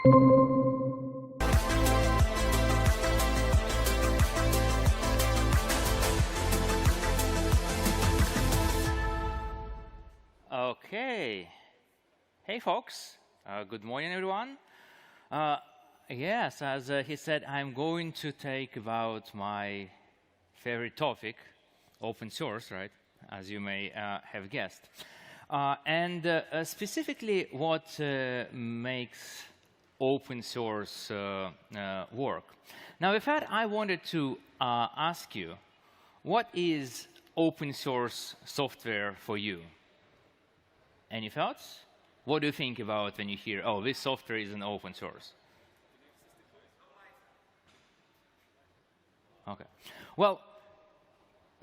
Okay. Hey, folks. Good morning, everyone. Yes, as he said, I'm going to take about my favorite topic, open source, right? As you may have guessed. And specifically what makes open source work. Now, with that, I wanted to ask you, what is open source software for you? Any thoughts? What do you think about when you hear, oh, this software is an open source? Okay. Well,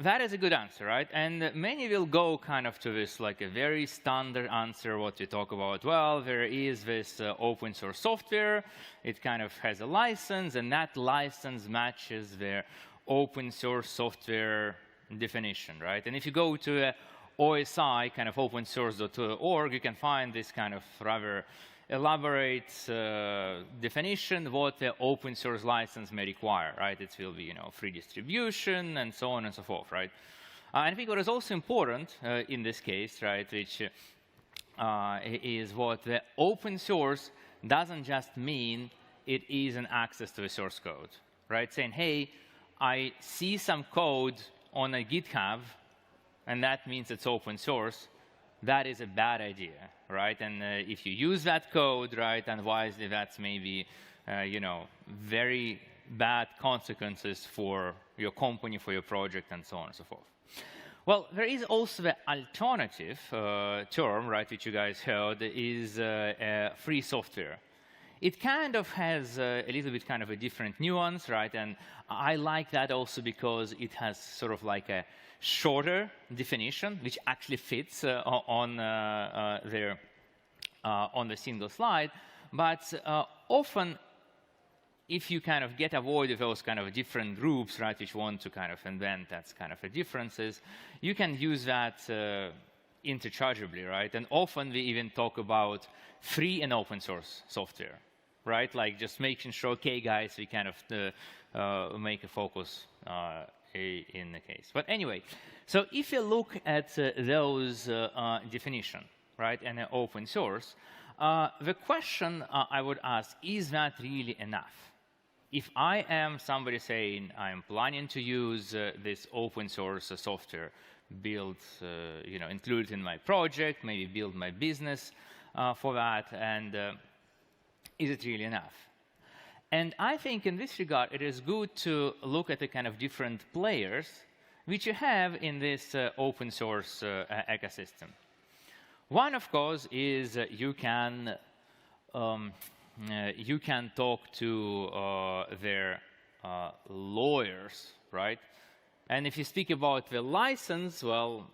that is a good answer, right? And many will go kind of to this like a very standard answer, what we talk about. Well, there is this open source software. It kind of has a license, and that license matches their open source software definition, right? And if you go to OSI, kind of opensource.org, you can find this kind of rather elaborate definition what the open source license may require, right? It will be, free distribution and so on and so forth, right? And I think what is also important in this case, right, which is what the open source doesn't just mean it is an access to the source code, right? Saying, hey, I see some code on a GitHub, and that means it's open source. That is a bad idea, right? And if you use that code, right, unwisely, that's maybe, very bad consequences for your company, for your project, and so on and so forth. Well, there is also the alternative term, right, which you guys heard, is free software. It kind of has a little bit kind of a different nuance, right? And I like that also because it has sort of like a shorter definition, which actually fits on the single slide. But often, if you kind of get avoid of those kind of different groups, right, which want to kind of invent that's kind of a differences, you can use that interchangeably, right? And often we even talk about free and open source software, right? Like just making sure, okay, guys, we kind of make a focus in the case. But anyway, so if you look at those definition, right, and open source, the question I would ask, is that really enough? If I am somebody saying I'm planning to use this open source software, build, include it in my project, maybe build my business for that, and is it really enough? And I think in this regard, it is good to look at the kind of different players which you have in this open source ecosystem. One, of course, is you can talk to their lawyers, right? And if you speak about the license, well,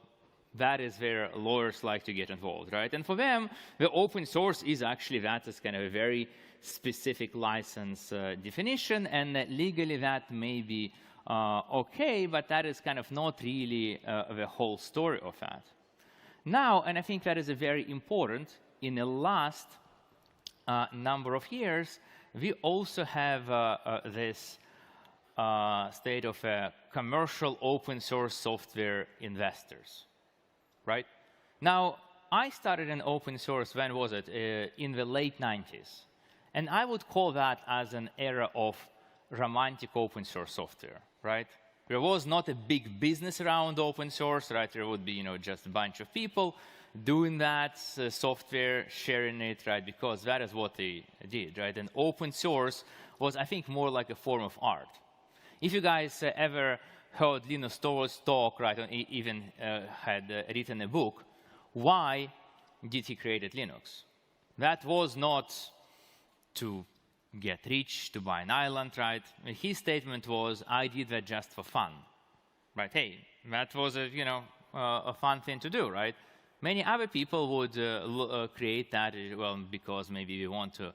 that is where lawyers like to get involved, right? And for them, the open source is actually that is kind of a very specific license definition, and legally that may be okay, but that is kind of not really the whole story of that. Now, and I think that is a very important, in the last number of years, we also have this state of commercial open source software investors, right? Now, I started in open source, when was it? In the late 90s. And I would call that as an era of romantic open source software, right? There was not a big business around open source, right? There would be, just a bunch of people doing that software, sharing it, right? Because that is what they did, right? And open source was, I think, more like a form of art. If you guys ever heard Linus Torvalds talk, right, and he even had written a book, why did he create Linux? That was not to get rich, to buy an island, right? His statement was, I did that just for fun, right? Hey, that was a fun thing to do, right? Many other people would create that, well, because maybe we want to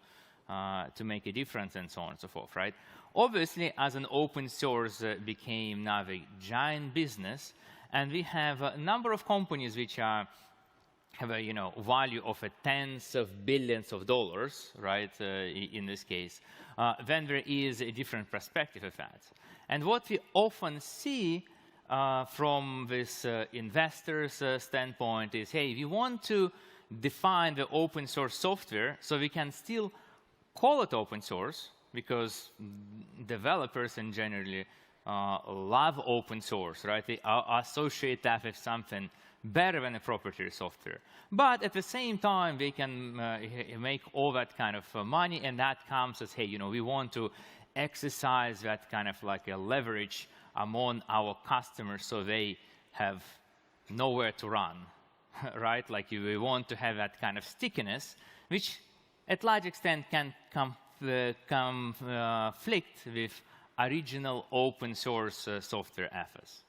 make a difference and so on and so forth, right? Obviously, as an open source became now a giant business, and we have a number of companies which are have a value of tens of billions of dollars, right? In this case, then there is a different perspective of that. And what we often see from this investor's standpoint is, hey, we want to define the open source software so we can still call it open source, because developers in generally love open source, right? They associate that with something better than a proprietary software. But at the same time, they can make all that kind of money, and that comes as, hey, we want to exercise that kind of like a leverage among our customers so they have nowhere to run, right? Like we want to have that kind of stickiness, which at large extent can conflict with original open source software efforts.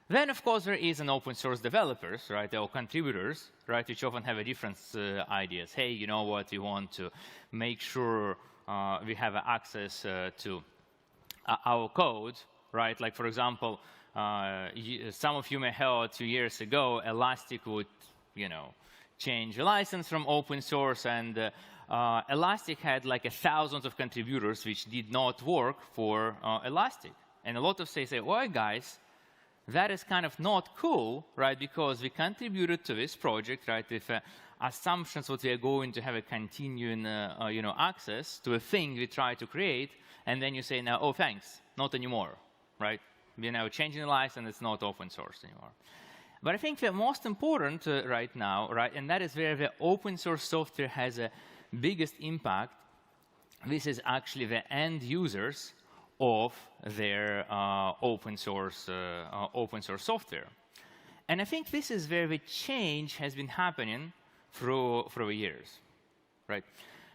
Then, of course, there is an open source developers, right, or contributors, right, which often have a different ideas. Hey, you know what, we want to make sure we have access to our code, right? Like, for example, some of you may have heard 2 years ago, Elastic would, change a license from open source, and Elastic had like thousands of contributors which did not work for Elastic. And a lot of say, well, guys, that is kind of not cool, right? Because we contributed to this project, right, with assumptions that we are going to have a continuing, access to a thing we try to create, and then you say, now, oh, thanks, not anymore, right? We're now changing the license, it's not open source anymore. But I think the most important right now, right, and that is where the open source software has a biggest impact, this is actually the end users of their open source software. And I think this is where the change has been happening through the years, right?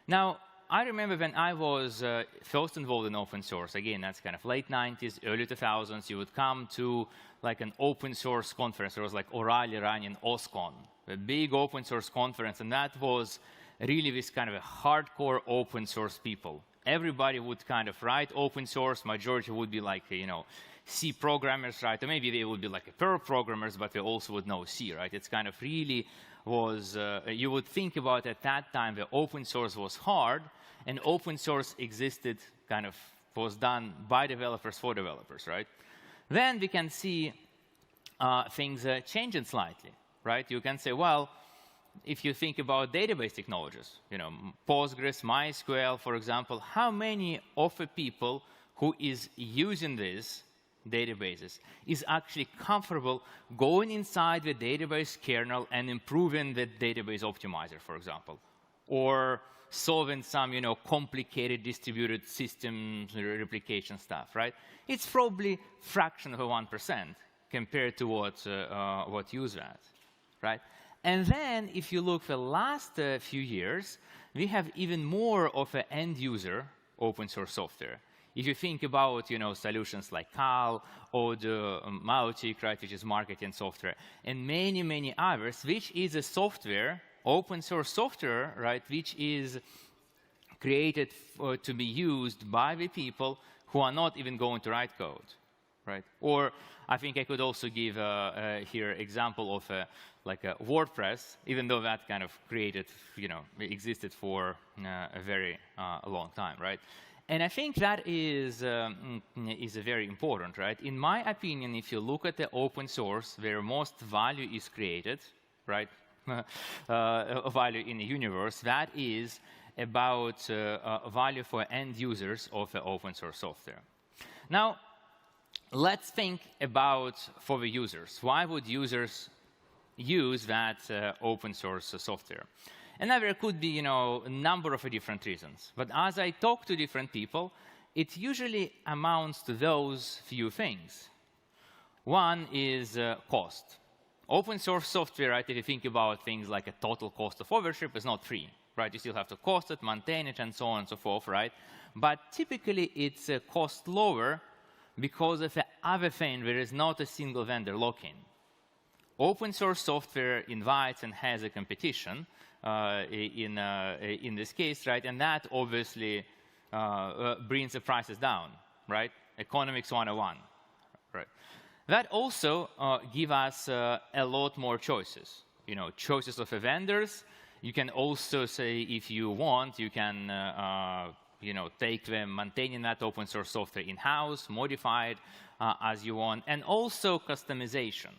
Now, I remember when I was first involved in open source, again, that's kind of late 90s, early 2000s, you would come to like an open source conference. There was like O'Reilly running OSCON, a big open source conference, and that was really this kind of a hardcore open source people. Everybody would kind of write open source. Majority would be like, C programmers, right? Or maybe they would be like Perl programmers, but they also would know C, right? It's kind of really was, you would think about at that time the open source was hard, and open source existed, kind of was done by developers for developers, right? Then we can see things changing slightly, right? You can say, well, if you think about database technologies, Postgres, MySQL, for example, how many of the people who is using these databases is actually comfortable going inside the database kernel and improving the database optimizer, for example, or solving some, complicated distributed system replication stuff, right? It's probably fraction of 1% compared to what use that, right? And then, if you look the last few years, we have even more of an end-user open source software. If you think about, solutions like Cal, or the Mautic, right, which is marketing software, and many, many others, which is a software, open source software, right, which is created to be used by the people who are not even going to write code, right? Or I think I could also give here example of like a WordPress, even though that kind of created, existed for a very long time, right? And I think that is very important, right? In my opinion, if you look at the open source, where most value is created, right? Value in the universe, that is about value for end users of the open source software. Now, let's think about for the users. Why would users use that open source software? And there could be, a number of different reasons. But as I talk to different people, it usually amounts to those few things. One is cost. Open source software, right, if you think about things like a total cost of ownership, is not free, right? You still have to cost it, maintain it, and so on and so forth, right? But typically, it's cost lower because of the other thing, there is not a single vendor lock-in. Open source software invites and has a competition in this case, right? And that obviously brings the prices down, right? Economics 101, right? That also gives us a lot more choices, choices of the vendors. You can also say, if you want, you can take them, maintaining that open source software in-house, modify it as you want, and also customization,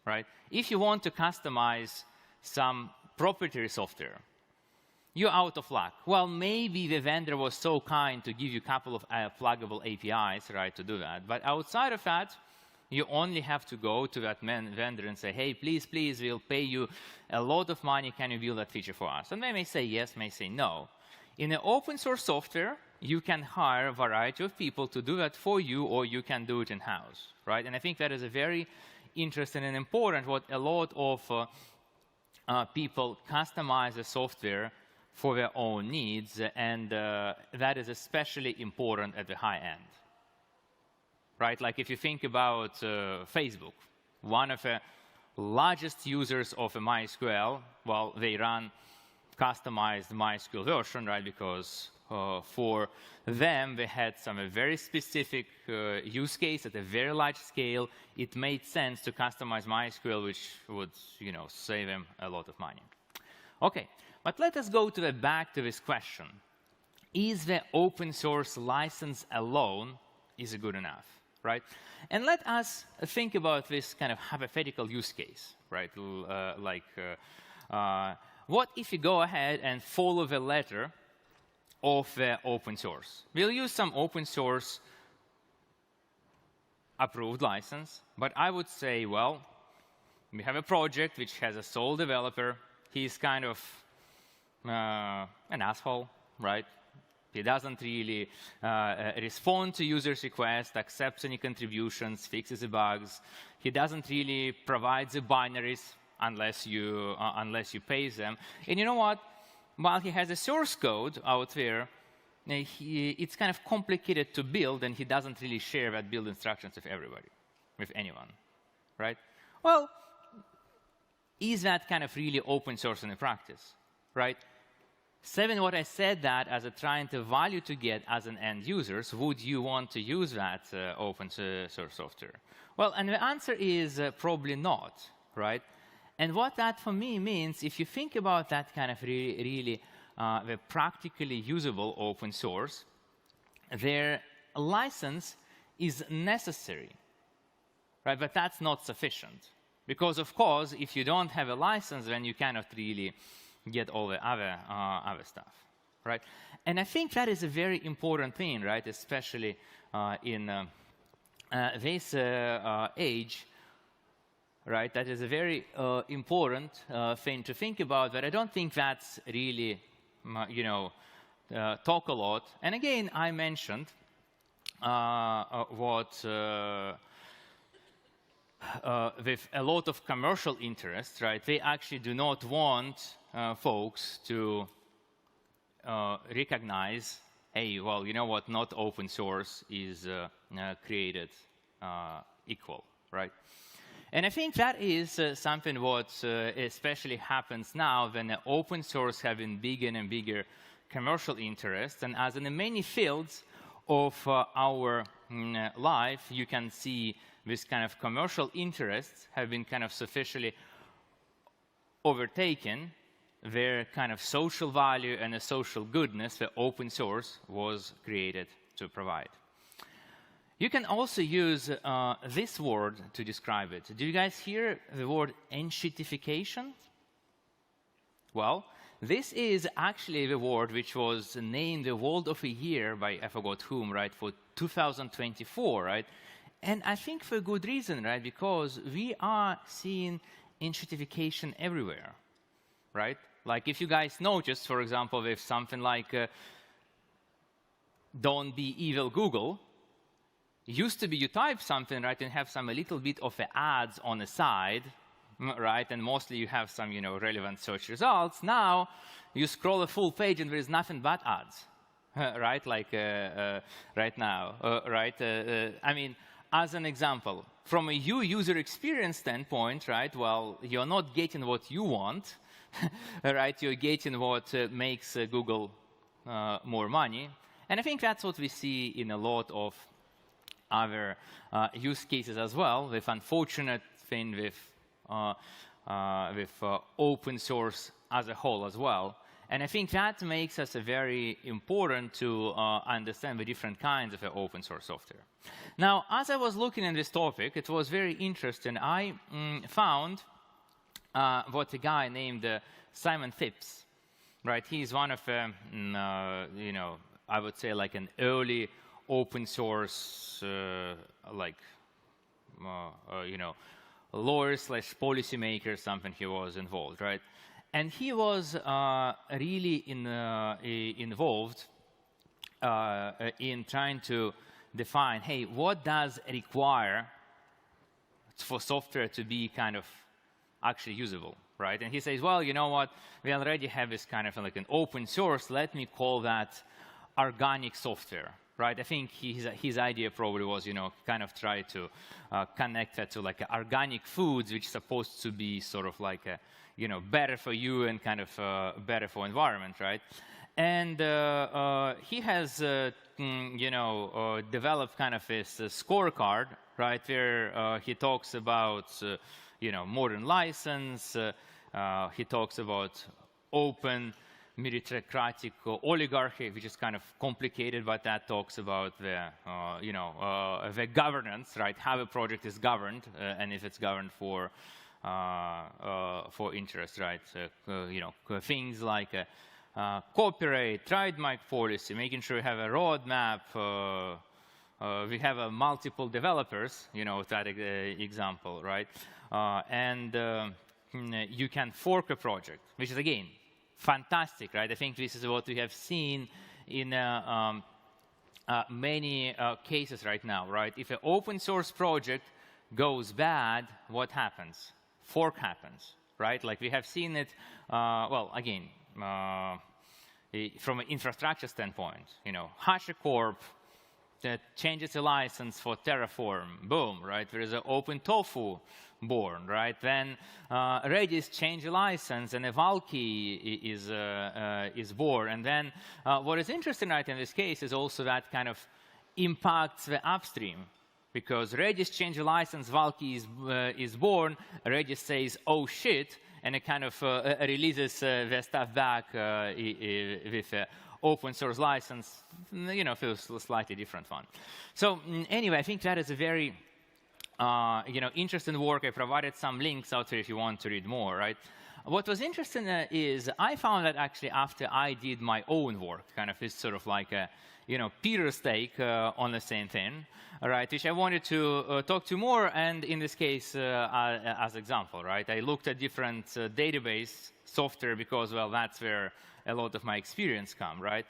right? If you want to customize some proprietary software, you're out of luck. Well, maybe the vendor was so kind to give you a couple of pluggable APIs, right, to do that. But outside of that, you only have to go to that vendor and say, hey, please, we'll pay you a lot of money. Can you build that feature for us? And they may say yes, may say no. In the open source software, you can hire a variety of people to do that for you, or you can do it in-house, right? And I think that is a very interesting and important, what a lot of people customize the software for their own needs, and that is especially important at the high end. Right? Like if you think about Facebook, one of the largest users of a MySQL, well, they run customized MySQL version, right? Because for them, they had some very specific use case at a very large scale. It made sense to customize MySQL, which would, save them a lot of money. Okay, but let us go back to this question. Is the open source license alone is good enough? Right? And let us think about this kind of hypothetical use case, right? What if you go ahead and follow the letter of the open source? We'll use some open source approved license, but I would say, well, we have a project which has a sole developer. He's kind of an asshole, right? He doesn't really respond to users' requests, accepts any contributions, fixes the bugs. He doesn't really provide the binaries unless you pay them. And you know what? While he has a source code out there, it's kind of complicated to build, and he doesn't really share that build instructions with everybody, with anyone, right? Well, is that kind of really open source in the practice, right? What I said that as a trying to value to get as an end users, would you want to use that open source software? Well, and the answer is probably not, right? And what that for me means, if you think about that kind of really the practically usable open source, their license is necessary, right? But that's not sufficient. Because, of course, if you don't have a license, then you cannot really get all the other stuff, right? And I think that is a very important thing, right? Especially in this age, right? That is a very important thing to think about. But I don't think that's really, talk a lot. And again, I mentioned with a lot of commercial interests, right? They actually do not want folks to recognize, hey, well, you know what, not open source is created equal, right? And I think that is something what especially happens now when the open source having bigger and bigger commercial interests. And as in the many fields of our life, you can see this kind of commercial interests have been kind of sufficiently overtaken their kind of social value and the social goodness that open source was created to provide. You can also use this word to describe it. Do you guys hear the word enshittification? Well, this is actually the word which was named the Word of the Year by I forgot whom, right, for 2024, right? And I think for good reason, right? Because we are seeing enshittification everywhere, right? Like if you guys noticed, for example, with something like don't be evil Google, used to be you type something, right, and have some a little bit of ads on the side, right, and mostly you have some, relevant search results. Now you scroll a full page and there is nothing but ads, right, like right now, right? I mean, as an example, from a user experience standpoint, right, well, you're not getting what you want, right? You're getting what makes Google more money. And I think that's what we see in a lot of other use cases as well, with unfortunate thing with open source as a whole as well. And I think that makes us very important to understand the different kinds of open source software. Now, as I was looking at this topic, it was very interesting. I found what a guy named Simon Phipps, right? He's one of, you know, I would say like an early open source, you know, lawyer slash policymaker, something he was involved, right? And he was really involved in trying to define, hey, what does it require for software to be kind of actually usable, right? And he says, well, you know what? We already have this kind of like an open source. Let me call that organic software, right? I think his idea probably was, you know, kind of try to connect that to like organic foods, which is supposed to be sort of like a, you know, better for you and kind of better for environment, right? And he has, you know, developed kind of this scorecard, right, where he talks about, you know, modern license. He talks about open meritocratic oligarchy, which is kind of complicated, but that talks about the, you know, the governance, right, how a project is governed, and if it's governed for interest, right? You know, things like copyright, trademark policy, making sure we have a roadmap. We have multiple developers, you know, that example, right? And you can fork a project, which is, again, fantastic, right? I think this is what we have seen in many cases right now, right? If an open source project goes bad, what happens? Fork happens, right? Like we have seen it, well, again, from an infrastructure standpoint, you know, HashiCorp that changes the license for Terraform, boom, right? There is an OpenTofu born, right? Then Redis change the license and a Valkey is born. And then what is interesting, right, in this case is also that kind of impacts the upstream. Because Redis change the license, Valkey is born, Redis says, oh shit, and it kind of releases the stuff back with open source license, you know, feels a slightly different one. So anyway, I think that is a very, you know, interesting work. I provided some links out there if you want to read more, right? What was interesting is I found that actually after I did my own work, kind of is sort of like a, you know, Peter's take on the same thing, right, which I wanted to talk to more, and in this case, as example, right, I looked at different database software because, well, that's where a lot of my experience come, right?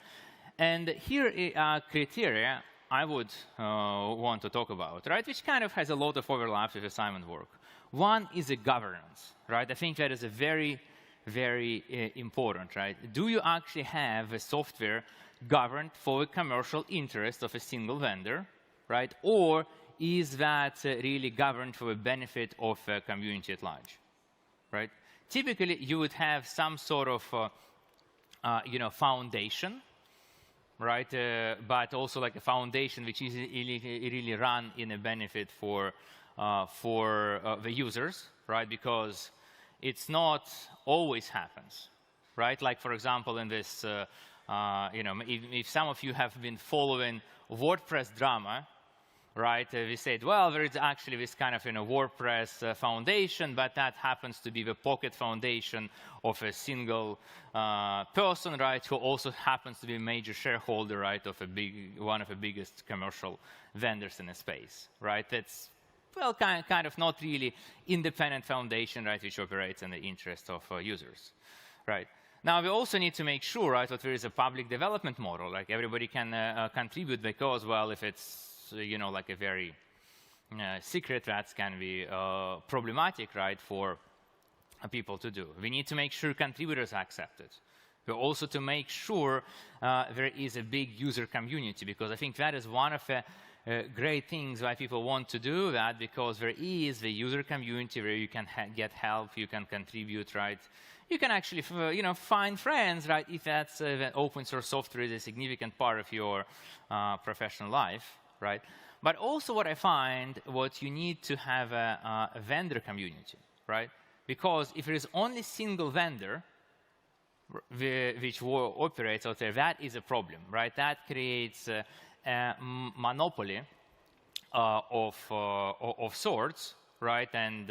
And here are criteria I would want to talk about, right, which kind of has a lot of overlaps with assignment work. One is a governance, right? I think that is a very, very important, right? Do you actually have a software governed for the commercial interest of a single vendor, right? Or is that really governed for the benefit of a community at large, right? Typically, you would have some sort of, you know, foundation, right? But also like a foundation which is really run in a benefit for the users, right? Because it's not always happens, right? Like, for example, in this, you know, if some of you have been following WordPress drama, right, we said, well, there is actually this kind of, you know, WordPress foundation, but that happens to be the pocket foundation of a single person, right, who also happens to be a major shareholder, right, of one of the biggest commercial vendors in the space, right? That's, well, kind of not really independent foundation, right, which operates in the interest of users, right? Now, we also need to make sure, right, that there is a public development model, like everybody can contribute, because, well, if it's, you know, like a very secret, that can be problematic, right, for people to do. We need to make sure contributors accept it. We also to make sure there is a big user community, because I think that is one of the great things why people want to do that, because there is the user community where you can get help, you can contribute, right? You can actually, you know, find friends, right, if that's open source software is a significant part of your professional life, right? But also what I find, what you need to have a vendor community, right? Because if there is only a single vendor which operates out there, that is a problem, right? That creates a monopoly of sorts, right? And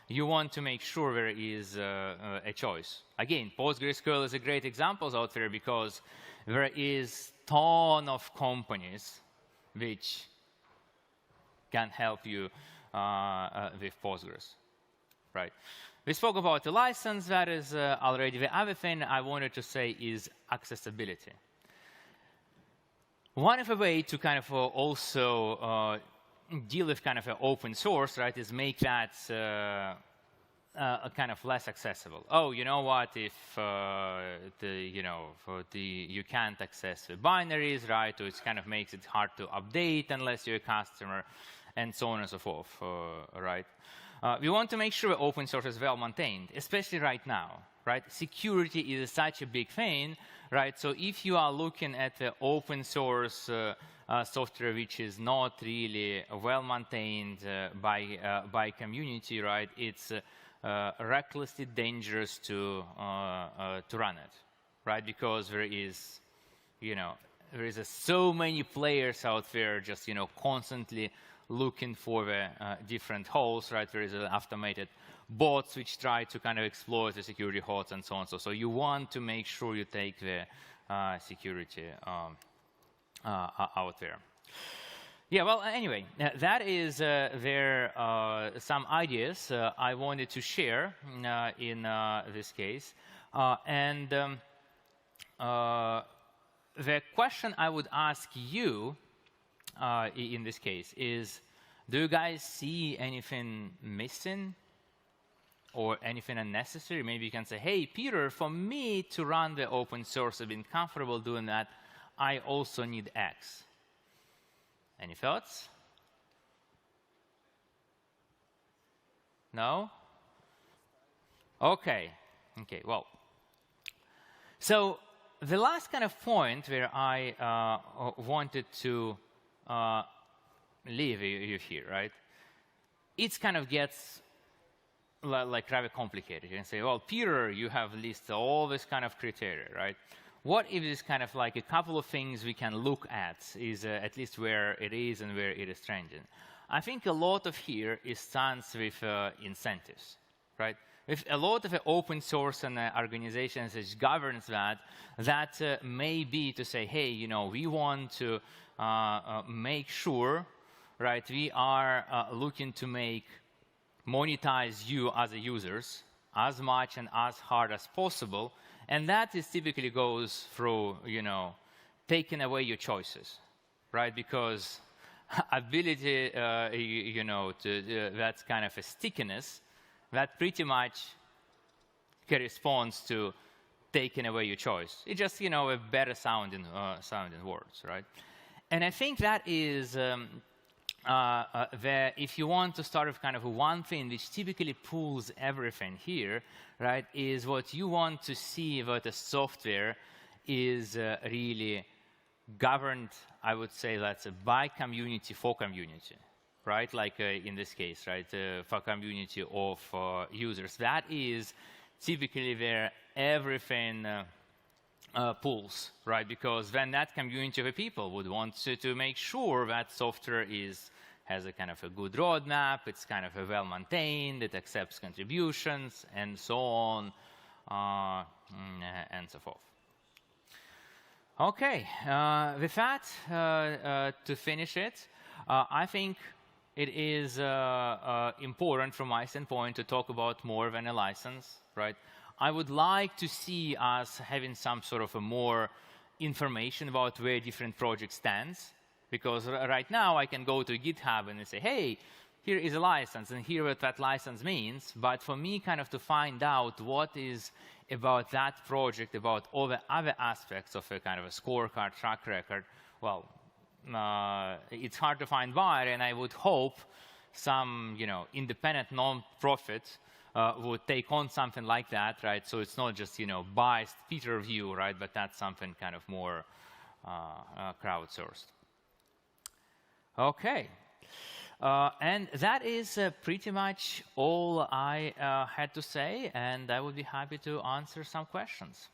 you want to make sure there is a choice. Again, PostgreSQL is a great example out there because there is a ton of companies which can help you with Postgres, right? We spoke about the license. That is already the other thing I wanted to say is accessibility. One of the ways to kind of also deal with kind of an open source, right, is make that kind of less accessible. Oh, you know what? If you can't access the binaries, right? Or it kind of makes it hard to update unless you're a customer, and so on and so forth, right? We want to make sure open source is well maintained, especially right now, right? Security is such a big thing, right? So if you are looking at the open source software which is not really well maintained by community, right? It's recklessly dangerous to run it, right? Because there is, so many players out there just, constantly looking for the different holes, right? There is automated bots which try to kind of exploit the security holes and so on. So you want to make sure you take the security out there. Yeah, well, anyway, that is some ideas I wanted to share in this case. The question I would ask you in this case is, do you guys see anything missing or anything unnecessary? Maybe you can say, hey, Peter, for me to run the open source, I've been comfortable doing that, I also need X. Any thoughts? No? Okay. Okay, well. So the last kind of point where I wanted to leave you here, right? It kind of gets like rather complicated. You can say, well, Peter, you have listed all this kind of criteria, right? What if it's kind of like a couple of things we can look at is at least where it is and where it is trending? I think a lot of here is stands with incentives, right? If a lot of open source and organizations which governs that may be to say, hey, we want to make sure, right, we are looking to monetize you as a users as much and as hard as possible. And that is typically goes through, taking away your choices, right? Because ability, that's kind of a stickiness that pretty much corresponds to taking away your choice. It's just, a better sounding words, right? And I think that is if you want to start with kind of one thing which typically pulls everything here, right, is what you want to see that the software is really governed, I would say, that's by community for community, right? Like in this case, right, for community of users. That is typically where everything pulls, right? Because then that community of people would want to make sure that software has a kind of a good roadmap, it's kind of a well-maintained, it accepts contributions, and so on, and so forth. Okay, with that, to finish it, I think it is important from my standpoint to talk about more than a license, right? I would like to see us having some sort of a more information about where different project stands, because right now I can go to GitHub and say, hey, here is a license, and here what that license means. But for me, kind of to find out what is about that project, about all the other aspects of a kind of a scorecard, track record, well, it's hard to find by, and I would hope some, independent non-profit would take on something like that, right? So it's not just, biased Peter view, right? But that's something kind of more crowdsourced. Okay. And that is pretty much all I had to say, and I would be happy to answer some questions.